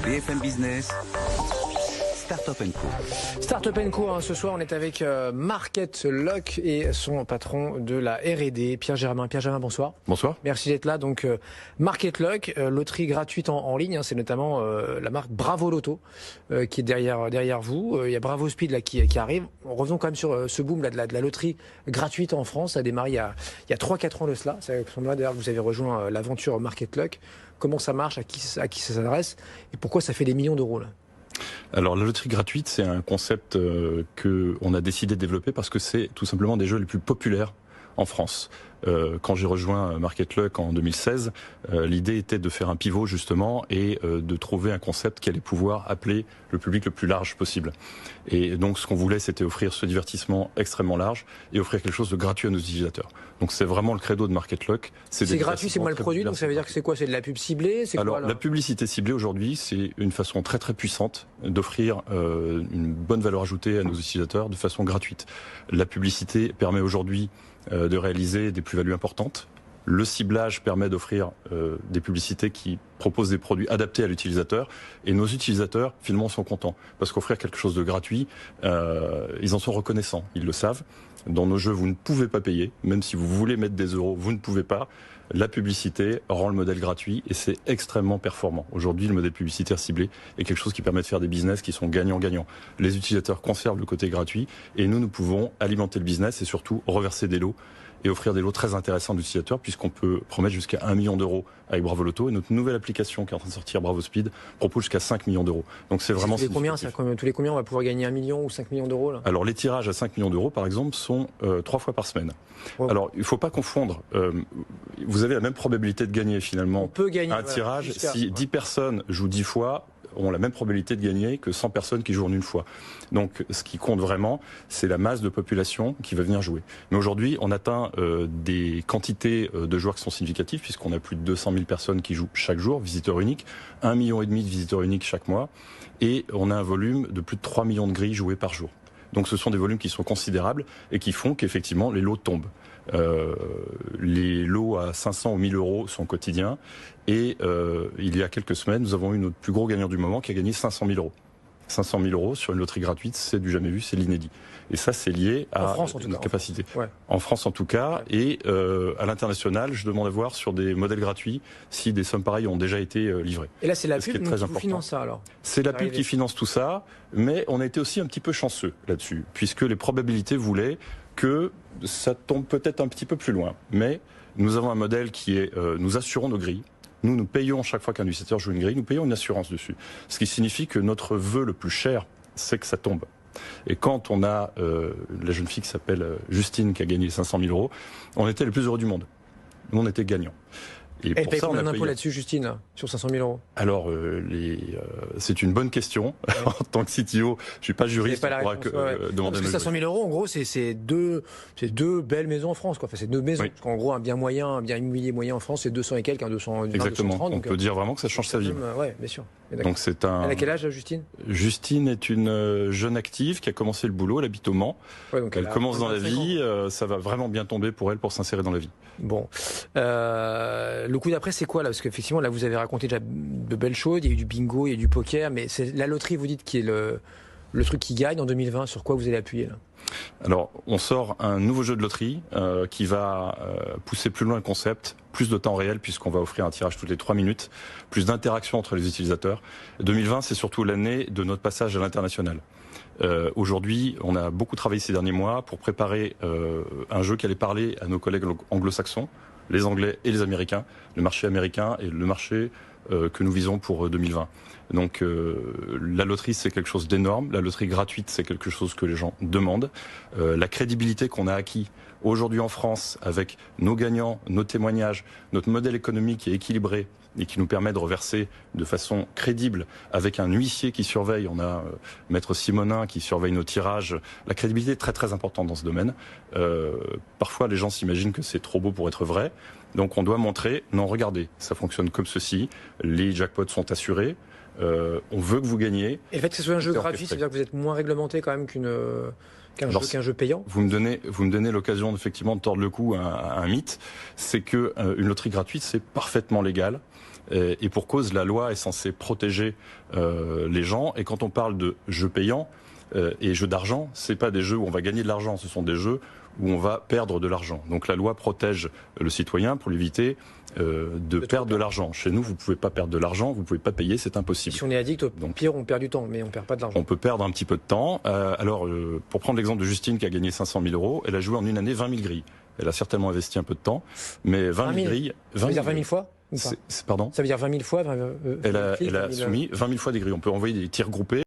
BFM Business, Startup & Co. Startup & Co, ce soir on est avec Market Lock et son patron de la R&D, Pierre Germain. Pierre Germain, bonsoir. Bonsoir. Merci d'être là. Donc Market Lock, loterie gratuite en ligne, c'est notamment la marque Bravo Loto qui est derrière vous. Il y a Bravo Speed là, qui arrive. Revenons quand même sur ce boom là, de la loterie gratuite en France. Ça a démarré il y a 3-4 ans de cela. C'est à ce moment-là d'ailleurs que vous avez rejoint l'aventure Market Lock. Comment ça marche, à qui ça s'adresse et pourquoi ça fait des millions d'euros là? Alors la loterie gratuite, c'est un concept que on a décidé de développer parce que c'est tout simplement des jeux les plus populaires en France. Quand j'ai rejoint Market Lock en 2016, l'idée était de faire un pivot justement et de trouver un concept qui allait pouvoir appeler le public le plus large possible. Et donc ce qu'on voulait, c'était offrir ce divertissement extrêmement large et offrir quelque chose de gratuit à nos utilisateurs. Donc c'est vraiment le credo de Market Lock. C'est gratuit, c'est moi le produit, donc ça veut dire que c'est quoi? C'est de la pub ciblée? Alors la publicité ciblée aujourd'hui, c'est une façon très très puissante d'offrir une bonne valeur ajoutée à nos utilisateurs de façon gratuite. La publicité permet aujourd'hui de réaliser des plus-values importantes. Le ciblage permet d'offrir des publicités qui proposent des produits adaptés à l'utilisateur. Et nos utilisateurs, finalement, sont contents. Parce qu'offrir quelque chose de gratuit, ils en sont reconnaissants. Ils le savent. Dans nos jeux, vous ne pouvez pas payer. Même si vous voulez mettre des euros, vous ne pouvez pas. La publicité rend le modèle gratuit et c'est extrêmement performant. Aujourd'hui, le modèle publicitaire ciblé est quelque chose qui permet de faire des business qui sont gagnants-gagnants. Les utilisateurs conservent le côté gratuit et nous pouvons alimenter le business et surtout reverser des lots et offrir des lots très intéressants d'utilisateurs puisqu'on peut promettre jusqu'à 1 million d'euros avec Bravo Loto et notre nouvelle application qui est en train de sortir, Bravo Speed, propose jusqu'à 5 millions d'euros. Donc c'est vraiment... Tous les combien on va pouvoir gagner 1 million ou 5 millions d'euros là? Alors les tirages à 5 millions d'euros par exemple sont 3 fois par semaine. Wow. Alors il ne faut pas confondre, vous avez la même probabilité de gagner finalement un tirage si 10 personnes jouent 10 fois, ont la même probabilité de gagner que 100 personnes qui jouent en une fois. Donc ce qui compte vraiment, c'est la masse de population qui va venir jouer. Mais aujourd'hui, on atteint des quantités de joueurs qui sont significatives, puisqu'on a plus de 200 000 personnes qui jouent chaque jour, visiteurs uniques, 1,5 million de visiteurs uniques chaque mois, et on a un volume de plus de 3 millions de grilles jouées par jour. Donc ce sont des volumes qui sont considérables et qui font qu'effectivement les lots tombent. Les lots à 500 ou 1000 euros sont quotidiens et il y a quelques semaines, nous avons eu notre plus gros gagnant du moment qui a gagné 500 000 euros. 500 000 euros sur une loterie gratuite, c'est du jamais vu, c'est l'inédit. Et ça, c'est lié à notre capacité. En France, en tout cas. Et à l'international, je demande à voir sur des modèles gratuits si des sommes pareilles ont déjà été livrées. Et là, c'est la pub qui finance ça, alors? C'est la pub qui finance tout ça, mais on a été aussi un petit peu chanceux là-dessus, puisque les probabilités voulaient que ça tombe peut-être un petit peu plus loin. Mais nous avons un modèle qui est, nous assurons nos grilles. Nous payons chaque fois qu'un utilisateur joue une grille, nous payons une assurance dessus. Ce qui signifie que notre vœu le plus cher, c'est que ça tombe. Et quand on a la jeune fille qui s'appelle Justine qui a gagné 500 000 euros, on était les plus heureux du monde. Nous, on était gagnants. Et pour ça, on a d'impôts là-dessus, Justine, là, sur 500 000 euros? Alors, c'est une bonne question. Ouais. En tant que CTO, je suis pas juriste. Pas demander. Parce que 500 000 euros, en gros, c'est deux belles maisons en France, quoi. Enfin, c'est 2 maisons. Oui. Parce qu'en gros, un bien immobilier moyen en France, c'est 200 et quelques, 200. Exactement. 230, on peut dire vraiment que ça change sa vie. Oui, bien sûr. Donc c'est un. Elle a quel âge, Justine? Justine est une jeune active qui a commencé le boulot. Elle habite au Mans. Ouais, donc elle commence dans la vie. Ça va vraiment bien tomber pour elle pour s'insérer dans la vie. Bon. Le coup d'après, c'est quoi là? Parce qu'effectivement, là, vous avez raconté déjà de belles choses. Il y a eu du bingo, il y a eu du poker, mais c'est la loterie, vous dites, qui est le truc qui gagne en 2020. Sur quoi vous allez appuyer là? Alors, on sort un nouveau jeu de loterie qui va pousser plus loin le concept, plus de temps réel puisqu'on va offrir un tirage toutes les 3 minutes, plus d'interaction entre les utilisateurs. 2020, c'est surtout l'année de notre passage à l'international. Aujourd'hui, on a beaucoup travaillé ces derniers mois pour préparer un jeu qui allait parler à nos collègues anglo-saxons, les Anglais et les Américains, le marché américain et le marché que nous visons pour 2020. Donc la loterie, c'est quelque chose d'énorme. La loterie gratuite, c'est quelque chose que les gens demandent. La crédibilité qu'on a acquis aujourd'hui en France avec nos gagnants, nos témoignages, notre modèle économique qui est équilibré et qui nous permet de reverser de façon crédible avec un huissier qui surveille. On a Maître Simonin qui surveille nos tirages. La crédibilité est très très importante dans ce domaine. Parfois, les gens s'imaginent que c'est trop beau pour être vrai. Donc on doit montrer, non, regardez, ça fonctionne comme ceci. Les jackpots sont assurés. On veut que vous gagniez. Et le fait que ce soit un jeu gratuit, ça veut dire que vous êtes moins réglementé quand même qu'un jeu payant? Vous me donnez l'occasion effectivement de tordre le cou à un mythe. C'est que une loterie gratuite, c'est parfaitement légal. Et pour cause, la loi est censée protéger les gens. Et quand on parle de jeux payants et jeux d'argent, c'est pas des jeux où on va gagner de l'argent, ce sont des jeux où on va perdre de l'argent. Donc la loi protège le citoyen pour l'éviter de perdre de l'argent. Chez nous, vous pouvez pas perdre de l'argent, vous pouvez pas payer, c'est impossible. Si on est addict, au pire, on perd du temps, mais on perd pas de l'argent. On peut perdre un petit peu de temps. Pour prendre l'exemple de Justine qui a gagné 500 000 euros, elle a joué en une année 20 000 grilles. Elle a certainement investi un peu de temps, mais 20 000 grilles... Ça veut dire 20 000 fois ou pas Pardon ? Ça veut dire 20 000 fois Elle a soumis 20 000 fois des grilles. On peut envoyer des tirs groupés.